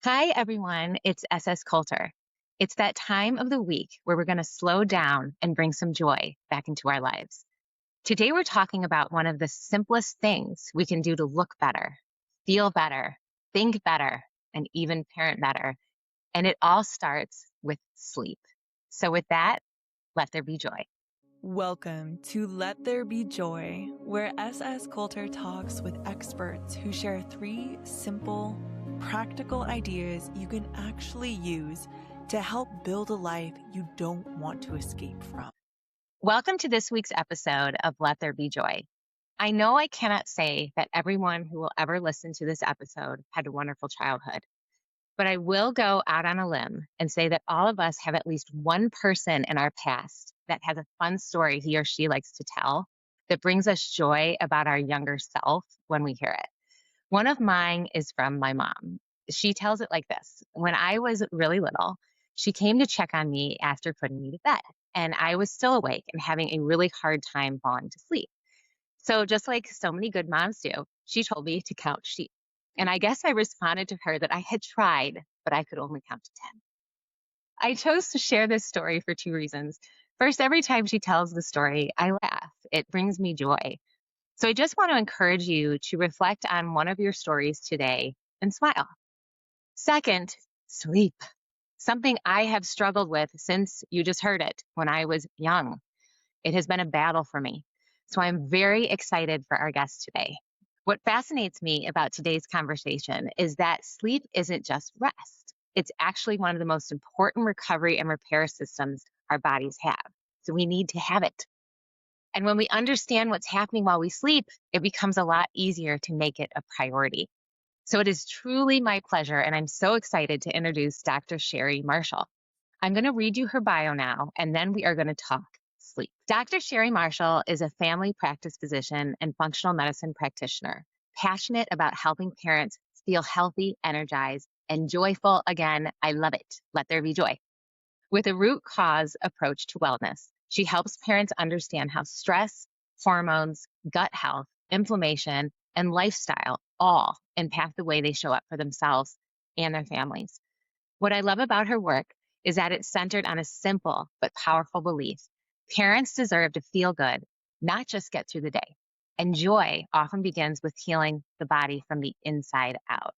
Hi, everyone. It's SS Coulter. It's that time of the week where we're going to slow down and bring some joy back into our lives. Today, we're talking about one of the simplest things we can do to look better, feel better, think better, and even parent better. And it all starts with sleep. So, with that, let there be joy. Welcome to Let There Be Joy, where SS Coulter talks with experts who share three simple, practical ideas you can actually use to help build a life you don't want to escape from. Welcome to this week's episode of Let There Be Joy. I know I cannot say that everyone who will ever listen to this episode had a wonderful childhood. But I will go out on a limb and say that all of us have at least one person in our past that has a fun story he or she likes to tell that brings us joy about our younger self when we hear it. One of mine is from my mom. She tells it like this. When I was really little, she came to check on me after putting me to bed, and I was still awake and having a really hard time falling to sleep. So, just like so many good moms do, she told me to count sheep. And I guess I responded to her that I had tried, but I could only count to 10. I chose to share this story for two reasons. First, every time she tells the story, I laugh. It brings me joy. So, I just want to encourage you to reflect on one of your stories today and smile. Second, sleep. Something I have struggled with since you just heard it when I was young. It has been a battle for me. So I'm very excited for our guest today. What fascinates me about today's conversation is that sleep isn't just rest. It's actually one of the most important recovery and repair systems our bodies have. So we need to have it. And when we understand what's happening while we sleep, it becomes a lot easier to make it a priority. So it is truly my pleasure, and I'm so excited to introduce Dr. Sheri Marshall. I'm going to read you her bio now, and then we are going to talk sleep. Dr. Sheri Marshall is a family practice physician and functional medicine practitioner, passionate about helping parents feel healthy, energized, and joyful again. I love it. Let there be joy. With a root cause approach to wellness, she helps parents understand how stress, hormones, gut health, inflammation, and lifestyle all impact the way they show up for themselves and their families. What I love about her work is that it's centered on a simple but powerful belief. Parents deserve to feel good, not just get through the day. And joy often begins with healing the body from the inside out.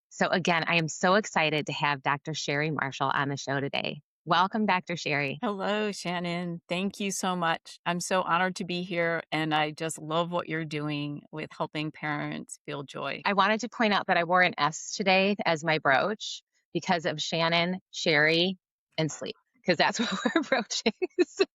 So again, I am so excited to have Dr. Sheri Marshall on the show today. Welcome, Dr. Sheri. Hello, Shannon. Thank you so much. I'm so honored to be here, and I just love what you're doing with helping parents feel joy. I wanted to point out that I wore an S today as my brooch because of Shannon, Sheri, and sleep, because that's what we're broaching. So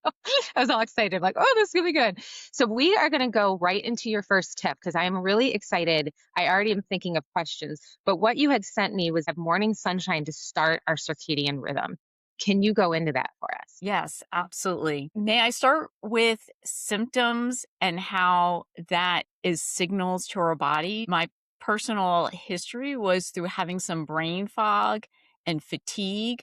I was all excited, like, oh, this is going to be good. So we are going to go right into your first tip because I am really excited. I already am thinking of questions, but what you had sent me was morning sunshine to start our circadian rhythm. Can you go into that for us? Yes, absolutely. May I start with symptoms and how that is signals to our body? My personal history was through having some brain fog and fatigue.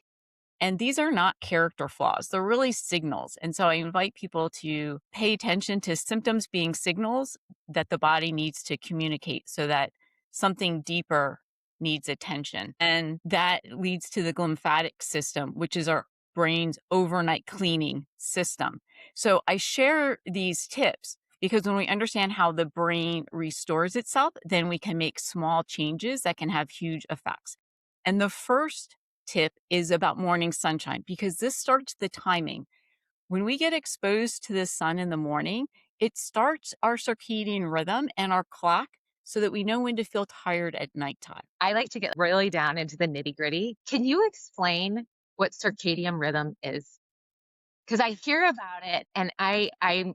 And these are not character flaws, they're really signals. And so I invite people to pay attention to symptoms being signals that the body needs to communicate so that something deeper needs attention. And that leads to the glymphatic system, which is our brain's overnight cleaning system. So I share these tips because when we understand how the brain restores itself, then we can make small changes that can have huge effects. And the first tip is about morning sunshine because this starts the timing. When we get exposed to the sun in the morning, it starts our circadian rhythm and our clock so that we know when to feel tired at nighttime. I like to get really down into the nitty gritty. Can you explain what circadian rhythm is? Because I hear about it and I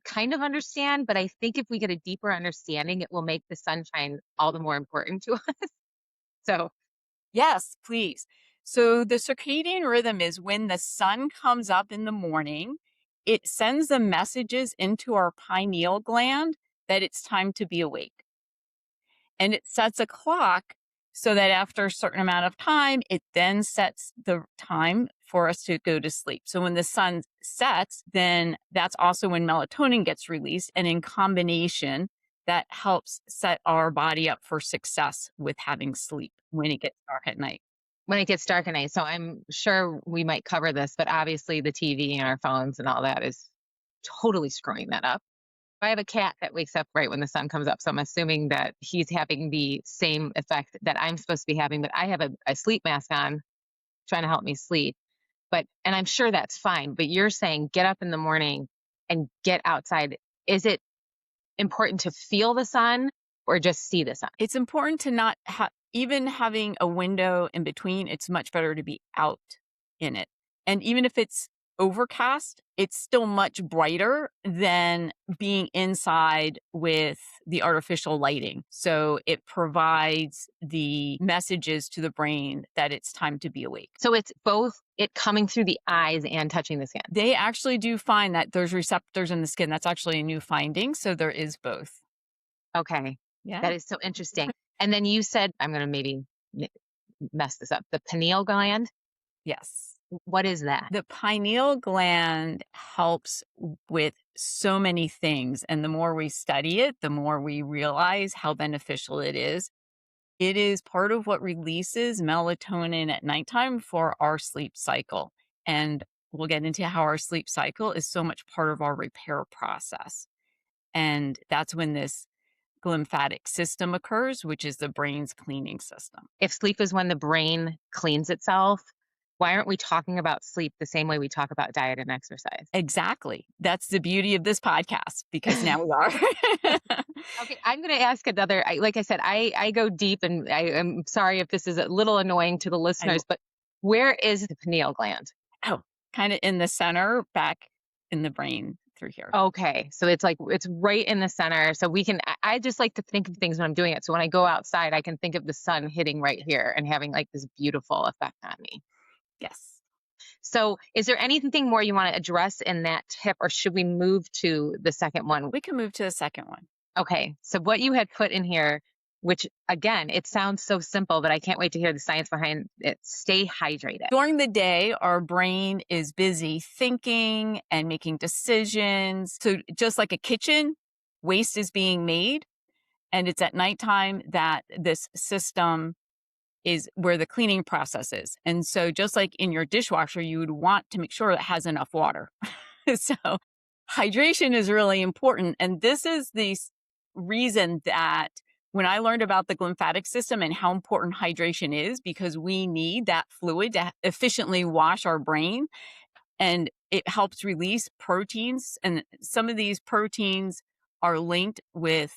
kind of understand, but I think if we get a deeper understanding, it will make the sunshine all the more important to us. So, Yes, please. So the circadian rhythm is when the sun comes up in the morning, it sends the messages into our pineal gland that it's time to be awake. And it sets a clock so that after a certain amount of time, it then sets the time for us to go to sleep. So when the sun sets, then that's also when melatonin gets released. And in combination, that helps set our body up for success with having sleep when it gets dark at night. when it gets dark at night. So I'm sure we might cover this, but obviously the TV and our phones and all that is totally screwing that up. I have a cat that wakes up right when the sun comes up, so I'm assuming that he's having the same effect that I'm supposed to be having, but I have a sleep mask on trying to help me sleep. And I'm sure that's fine, but you're saying get up in the morning and get outside. Is it important to feel the sun or just see the sun? It's important to not even having a window in between, it's much better to be out in it. And even if it's overcast, it's still much brighter than being inside with the artificial lighting. So it provides the messages to the brain that it's time to be awake. So it's both it coming through the eyes and touching the skin. They actually do find that there's receptors in the skin. That's actually a new finding. So there is both. Okay. Yeah. That is so interesting. And then you said, I'm going to maybe mess this up, the pineal gland. Yes. What is that? The pineal gland helps with so many things. And the more we study it, the more we realize how beneficial it is. It is part of what releases melatonin at nighttime for our sleep cycle. And we'll get into how our sleep cycle is so much part of our repair process. And that's when this glymphatic system occurs, which is the brain's cleaning system. If sleep is when the brain cleans itself, why aren't we talking about sleep the same way we talk about diet and exercise? Exactly. That's the beauty of this podcast, because now we are. Okay, I'm going to ask another. Like I said, I go deep, and I'm sorry if this is a little annoying to the listeners, but where is the pineal gland? Oh, kind of in the center, back in the brain through here. Okay, so it's like it's right in the center. So we can. I just like to think of things when I'm doing it. So when I go outside, I can think of the sun hitting right here and having like this beautiful effect on me. Yes. So is there anything more you want to address in that tip, or should we move to the second one? We can move to the second one. Okay, so what you had put in here, which again, it sounds so simple, but I can't wait to hear the science behind it. Stay hydrated. During the day, our brain is busy thinking and making decisions. So just like a kitchen, waste is being made. And it's at nighttime that this system is where the cleaning process is. And so just like in your dishwasher, you would want to make sure it has enough water. So hydration is really important. And this is the reason that when I learned about the glymphatic system and how important hydration is, because we need that fluid to efficiently wash our brain, and it helps release proteins. And some of these proteins are linked with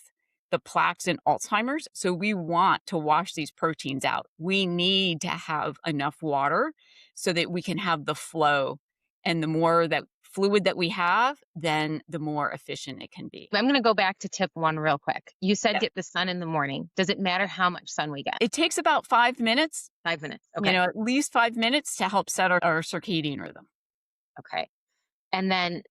the plaques in Alzheimer's. So we want to wash these proteins out. We need to have enough water so that we can have the flow. And the more that fluid that we have, then the more efficient it can be. I'm going to go back to tip one real quick. You said get the sun in the morning. Does it matter how much sun we get? It takes about 5 minutes. 5 minutes. Okay. At least 5 minutes to help set our circadian rhythm. Okay. And then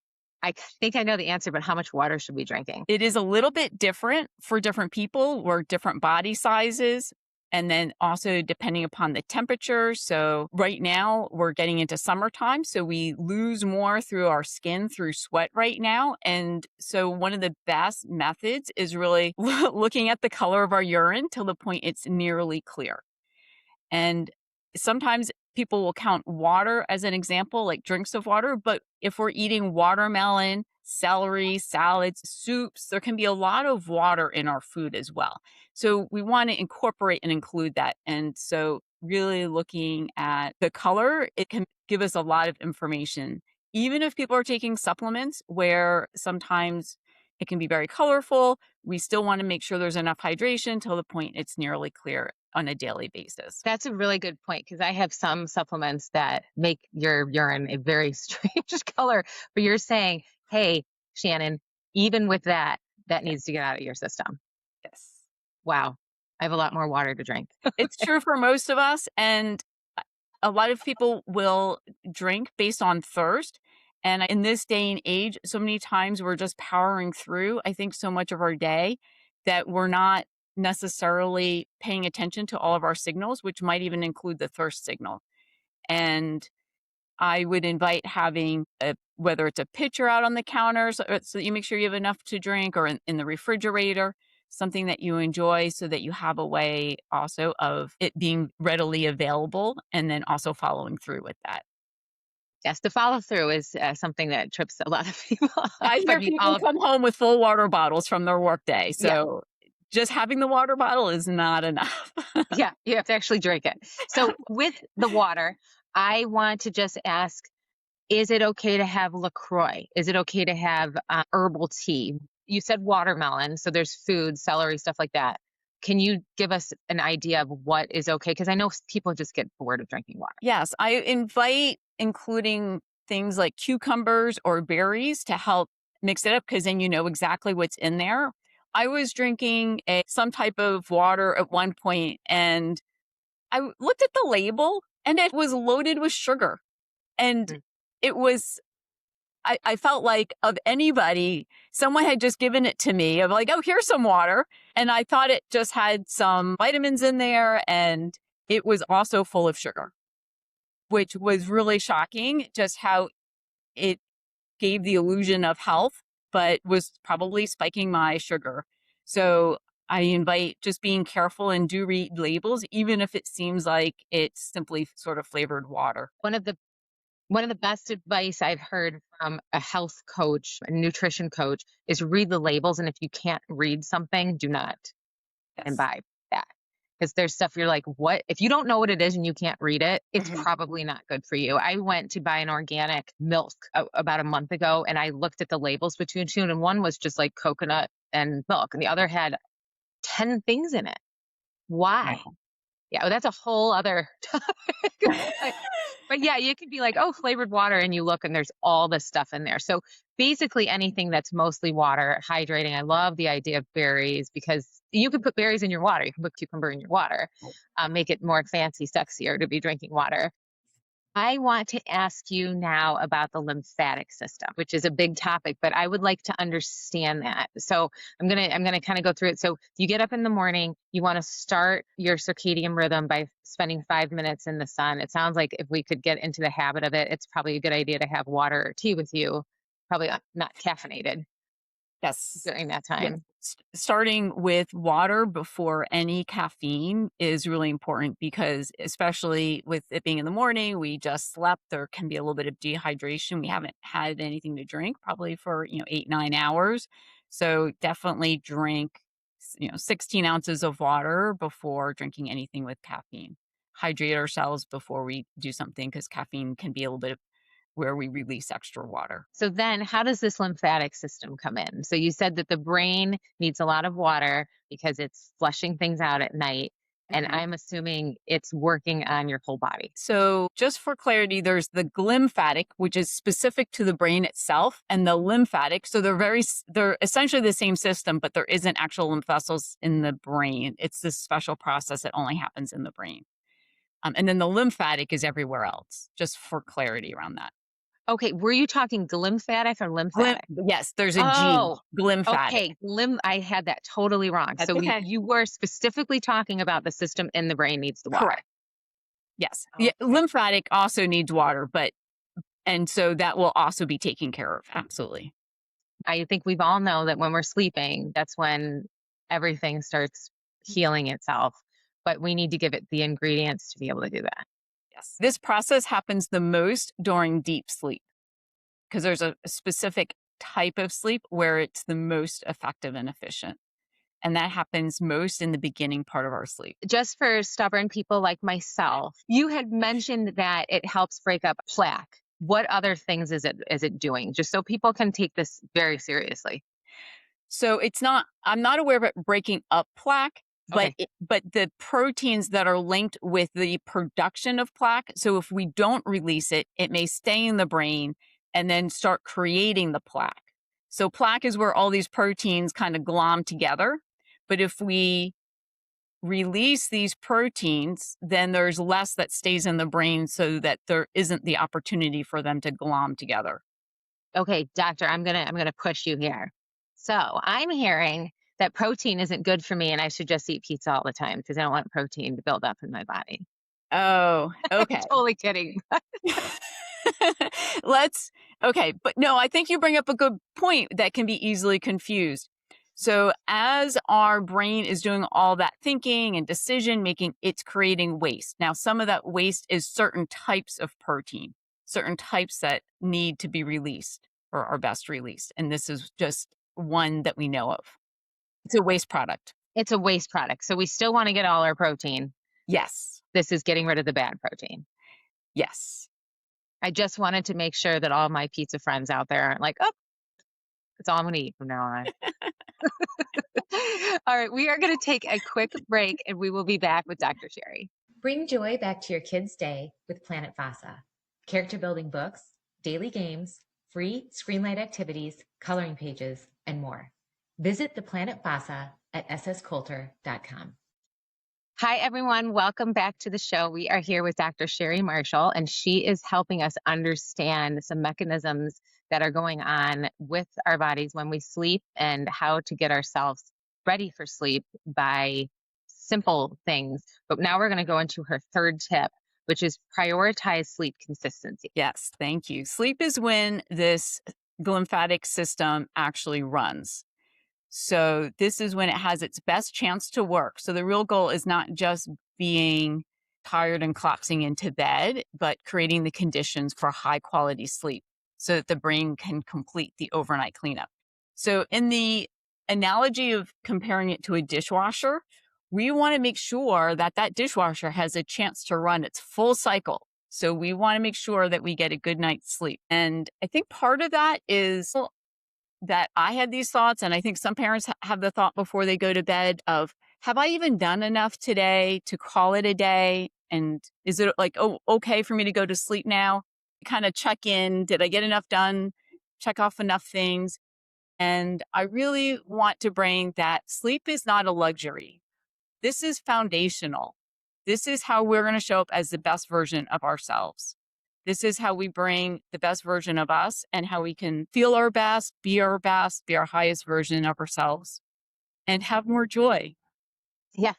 I think I know the answer, but how much water should we be drinking? It is a little bit different for different people. We're different body sizes. And then also depending upon the temperature. So right now we're getting into summertime. So we lose more through our skin through sweat right now. And so one of the best methods is really looking at the color of our urine till the point it's nearly clear. And sometimes people will count water as an example, like drinks of water. But if we're eating watermelon, celery, salads, soups, there can be a lot of water in our food as well. So we want to incorporate and include that. And so really looking at the color, it can give us a lot of information. Even if people are taking supplements where sometimes it can be very colorful, we still want to make sure there's enough hydration till the point it's nearly clear on a daily basis. That's a really good point, because I have some supplements that make your urine a very strange color. But you're saying, hey, Shannon, even with that needs to get out of your system. Yes. Wow. I have a lot more water to drink. It's true for most of us. And a lot of people will drink based on thirst. And in this day and age, so many times we're just powering through, I think, so much of our day that we're not necessarily paying attention to all of our signals, which might even include the thirst signal. And I would invite having whether it's a pitcher out on the counter so that you make sure you have enough to drink, or in the refrigerator, something that you enjoy so that you have a way also of it being readily available and then also following through with that. Yes, the follow through is something that trips a lot of people up. I I hear mean, people come home with full water bottles from their workday. yeah, So just having the water bottle is not enough. yeah, you have to actually drink it. So with the water, I want to just ask, is it okay to have LaCroix? Is it okay to have herbal tea? You said watermelon, so there's food, celery, stuff like that. Can you give us an idea of what is okay? Because I know people just get bored of drinking water. Yes, I invite including things like cucumbers or berries to help mix it up because then you know exactly what's in there. I was drinking some type of water at one point and looked at the label and it was loaded with sugar. And Mm. it was, I felt like of anybody, someone had just given it to me of like, oh, here's some water. And I thought it just had some vitamins in there and it was also full of sugar, which was really shocking, just how it gave the illusion of health, but was probably spiking my sugar. So I invite just being careful and do read labels, even if it seems like it's simply sort of flavored water. One of the best advice I've heard from a health coach, a nutrition coach, is read the labels. And if you can't read something, do not Yes. imbibe that. Because there's stuff you're like, what? If you don't know what it is and you can't read it, it's Mhm. probably not good for you. I went to buy an organic milk about a month ago and I looked at the labels between two, and one was just like coconut and milk, and the other had 10 things in it. Why? Wow. Yeah, well, that's a whole other topic. but, but yeah, you could be like, oh, flavored water, and you look and there's all this stuff in there. So basically, anything that's mostly water, hydrating. I love the idea of berries because you can put berries in your water. You can put cucumber in your water, make it more fancy, sexier to be drinking water. I want to ask you now about the lymphatic system, which is a big topic, but I would like to understand that. So I'm gonna kind of go through it. So you get up in the morning, you want to start your circadian rhythm by spending 5 minutes in the sun. It sounds like if we could get into the habit of it, it's probably a good idea to have water or tea with you, probably not caffeinated Yes. during that Yes. time. Starting with water before any caffeine is really important because, especially with it being in the morning, we just slept. There can be a little bit of dehydration. We haven't had anything to drink probably for 8, 9 hours. So definitely drink 16 ounces of water before drinking anything with caffeine. Hydrate ourselves before we do something because caffeine can be a little bit of where we release extra water. So then how does this lymphatic system come in? So you said that the brain needs a lot of water because it's flushing things out at night. And I'm assuming it's working on your whole body. So, just for clarity, there's the glymphatic, which is specific to the brain itself, and the lymphatic. So they're essentially the same system, but there isn't actual lymph vessels in the brain. It's this special process that only happens in the brain. And then the lymphatic is everywhere else. Just for clarity around that. Okay, were you talking glymphatic or lymphatic? Yes, there's a G. Oh, Glymphatic. okay. I had that totally wrong. That's So okay. you were specifically talking about the system in the brain needs the water. Correct. Yes. Yeah, Okay. lymphatic also needs water, and so that will also be taken care of. Absolutely. I think we've all know that when we're sleeping, that's when everything starts healing itself. But we need to give it the ingredients to be able to do that. Yes. This process happens the most during deep sleep because there's a specific type of sleep where it's the most effective and efficient. And that happens most in the beginning part of our sleep. Just for stubborn people like myself, you had mentioned that it helps break up plaque. What other things is it doing? Just so people can take this very seriously. So I'm not aware of it breaking up plaque, but Okay. but the proteins that are linked with the production of plaque. So if we don't release it, it may stay in the brain and then start creating the plaque. So plaque is where all these proteins kind of glom together. But if we release these proteins, then there's less that stays in the brain so that there isn't the opportunity for them to glom together. Okay, doctor, I'm gonna push you here. So I'm hearing that protein isn't good for me and I should just eat pizza all the time because I don't want protein to build up in my body. Oh, okay. Totally kidding. Okay. But no, I think you bring up a good point that can be easily confused. So as our brain is doing all that thinking and decision making, it's creating waste. Now, some of that waste is certain types of protein, certain types that need to be released or are best released. And this is just one that we know of. It's a waste product. It's a waste product. So we still want to get all our protein. Yes. This is getting rid of the bad protein. Yes. I just wanted to make sure that all my pizza friends out there aren't like, oh, that's all I'm going to eat from now on. All right, we are going to take a quick break and we will be back with Dr. Sheri. Bring joy back to your kids' day with Planet Vasa. Character building books, daily games, free screenlight activities, coloring pages, and more. Visit the Planet Vasa at sscoulter.com. Hi, everyone. Welcome back to the show. We are here with Dr. Sheri Marshall, and she is helping us understand some mechanisms that are going on with our bodies when we sleep and how to get ourselves ready for sleep by simple things. But now we're going to go into her third tip, which is prioritize sleep consistency. Yes. Thank you. Sleep is when this glymphatic system actually runs. So this is when it has its best chance to work. So the real goal is not just being tired and collapsing into bed, but creating the conditions for high quality sleep so that the brain can complete the overnight cleanup. So in the analogy of comparing it to a dishwasher, we want to make sure that that dishwasher has a chance to run its full cycle. So we want to make sure that we get a good night's sleep. And I think part of that is that I had these thoughts, and I think some parents have the thought before they go to bed of, have I even done enough today to call it a day? And is it like, oh, okay for me to go to sleep now? Kind of check in. Did I get enough done? Check off enough things. And I really want to bring that sleep is not a luxury. This is foundational. This is how we're going to show up as the best version of ourselves. This is how we bring the best version of us and how we can feel our best, be our highest version of ourselves, and have more joy. Yeah,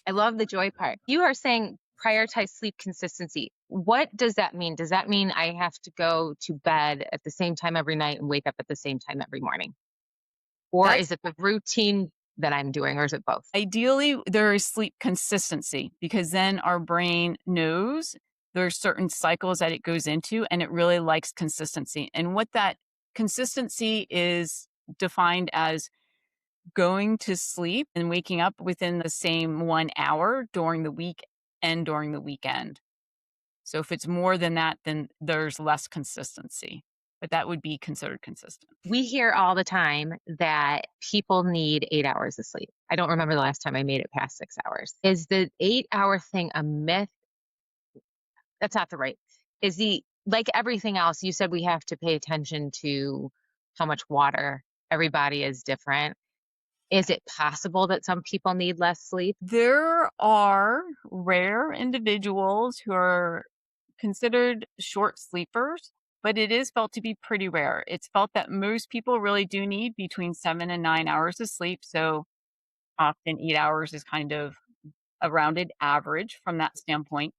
I love the joy part. You are saying prioritize sleep consistency. What does that mean? Does that mean I have to go to bed at the same time every night and wake up at the same time every morning? Or That's is it the routine that I'm doing, or is it both? ideally there is sleep consistency because then our brain knows there's certain cycles that it goes into and it really likes consistency. And what that consistency is defined as going to sleep and waking up within the same 1 hour during the week and during the weekend. So if it's more than that, then there's less consistency, but that would be considered consistent. We hear all the time that people need 8 hours of sleep. I don't remember the last time I made it past 6 hours. Is the 8 hour thing a myth? That's not the right. Is the, like everything else, you said we have to pay attention to how much water. Everybody is different. Is it possible that some people need less sleep? There are rare individuals who are considered short sleepers, but it is felt to be pretty rare. It's felt that most people really do need between 7 and 9 hours of sleep. So often 8 hours is kind of a rounded average from that standpoint.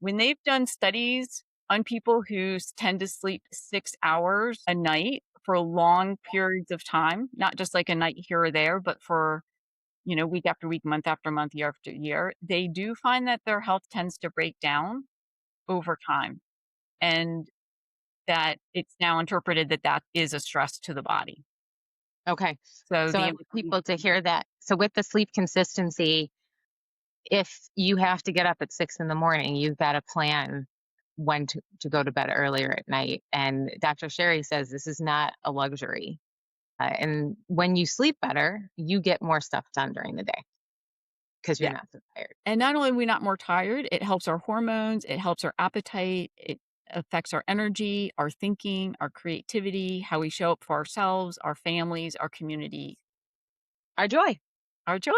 When they've done studies on people who tend to sleep 6 hours a night for long periods of time, not just like a night here or there, but for, week after week, month after month, year after year, they do find that their health tends to break down over time. And that it's now interpreted that that is a stress to the body. Okay. So So I want people to hear that. So with the sleep consistency, if you have to get up at 6 in the morning, you've got to plan when to go to bed earlier at night. And Dr. Sheri says this is not a luxury. And when you sleep better, you get more stuff done during the day because you're yeah. not so tired. And not only are we not more tired, it helps our hormones, it helps our appetite, it affects our energy, our thinking, our creativity, how we show up for ourselves, our families, our community, Our joy. our joy.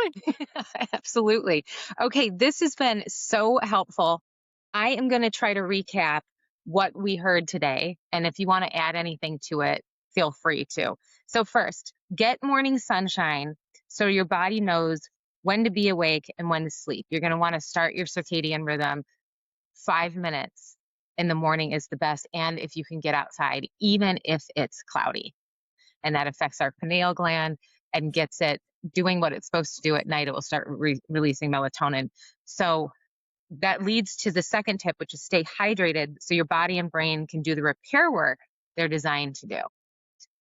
Absolutely. Okay, this has been so helpful. I am going to try to recap what we heard today. And if you want to add anything to it, feel free to. So, first, get morning sunshine so your body knows when to be awake and when to sleep. You're going to want to start your circadian rhythm 5 minutes in the morning is the best. And if you can get outside, even if it's cloudy, and that affects our pineal gland. and gets it doing what it's supposed to do at night, it will start releasing melatonin. So that leads to the second tip, which is stay hydrated so your body and brain can do the repair work they're designed to do.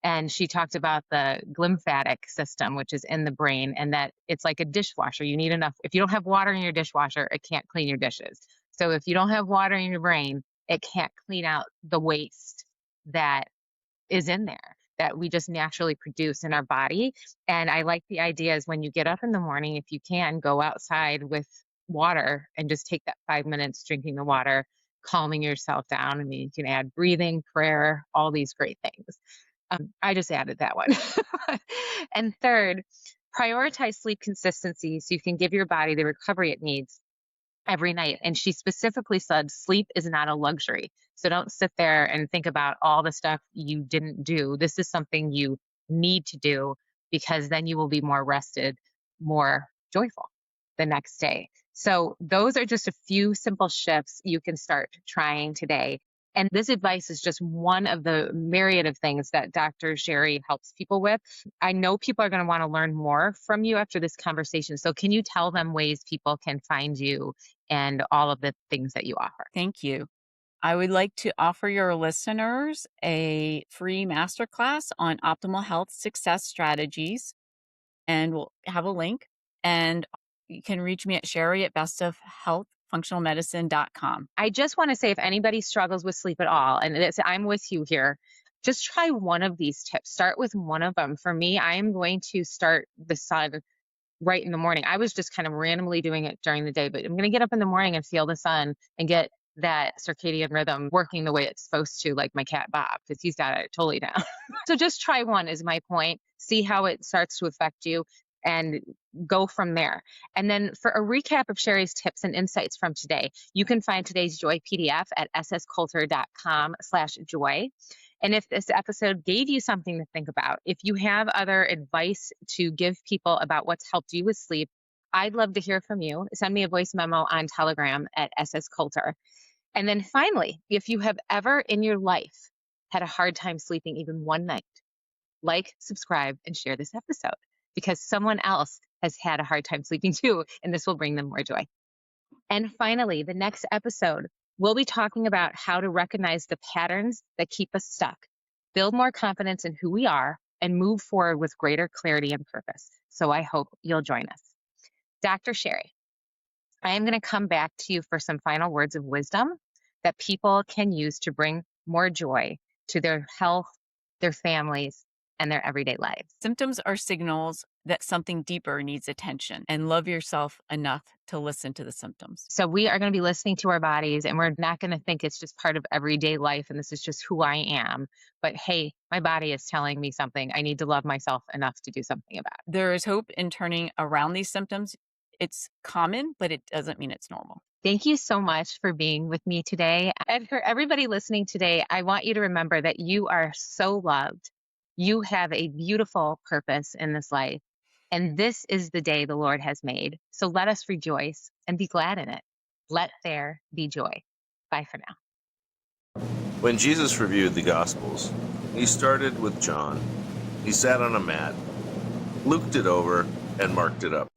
And she talked about the glymphatic system, which is in the brain, and that it's like a dishwasher. You need enough. If you don't have water in your dishwasher, it can't clean your dishes. So if you don't have water in your brain, it can't clean out the waste that is in there that we just naturally produce in our body. And I like the idea is when you get up in the morning, if you can, go outside with water and just take that 5 minutes drinking the water, calming yourself down. I mean, you can add breathing, prayer, all these great things. I just added that one. And third, prioritize sleep consistency so you can give your body the recovery it needs every night. And she specifically said sleep is not a luxury. So don't sit there and think about all the stuff you didn't do. This is something you need to do because then you will be more rested, more joyful the next day. So those are just a few simple shifts you can start trying today. And this advice is just one of the myriad of things that Dr. Sheri helps people with. I know people are going to want to learn more from you after this conversation. So can you tell them ways people can find you and all of the things that you offer? Thank you. I would like to offer your listeners a free masterclass on optimal health success strategies, and we'll have a link. And you can reach me at Sheri at bestofhealthfunctionalmedicine.com. I just want to say if anybody struggles with sleep at all, and I'm with you here, just try one of these tips. Start with one of them. For me, I am going to start the sun right in the morning. I was just kind of randomly doing it during the day, but I'm going to get up in the morning and feel the sun and get that circadian rhythm working the way it's supposed to, like my cat Bob, because he's got it totally down. So just try one is my point. See how it starts to affect you and go from there. And then for a recap of Sheri's tips and insights from today, you can find today's Joy PDF at sscoulter.com/joy. And if this episode gave you something to think about, if you have other advice to give people about what's helped you with sleep, I'd love to hear from you. Send me a voice memo on Telegram at sscoulter. And then finally, if you have ever in your life had a hard time sleeping even one night, like, subscribe, and share this episode because someone else has had a hard time sleeping too, and this will bring them more joy. And finally, the next episode, we'll be talking about how to recognize the patterns that keep us stuck, build more confidence in who we are, and move forward with greater clarity and purpose. So I hope you'll join us. Dr. Sheri, I am going to come back to you for some final words of wisdom that people can use to bring more joy to their health, their families, and their everyday lives. Symptoms are signals that something deeper needs attention, and love yourself enough to listen to the symptoms. So we are going to be listening to our bodies, and we're not going to think it's just part of everyday life and this is just who I am. But hey, my body is telling me something. I need to love myself enough to do something about it. There is hope in turning around these symptoms. It's common, but it doesn't mean it's normal. Thank you so much for being with me today. And for everybody listening today, I want you to remember that you are so loved. You have a beautiful purpose in this life. And this is the day the Lord has made. So let us rejoice and be glad in it. Let there be joy. Bye for now. When Jesus reviewed the Gospels, he started with John. He sat on a mat, looked it over, and marked it up.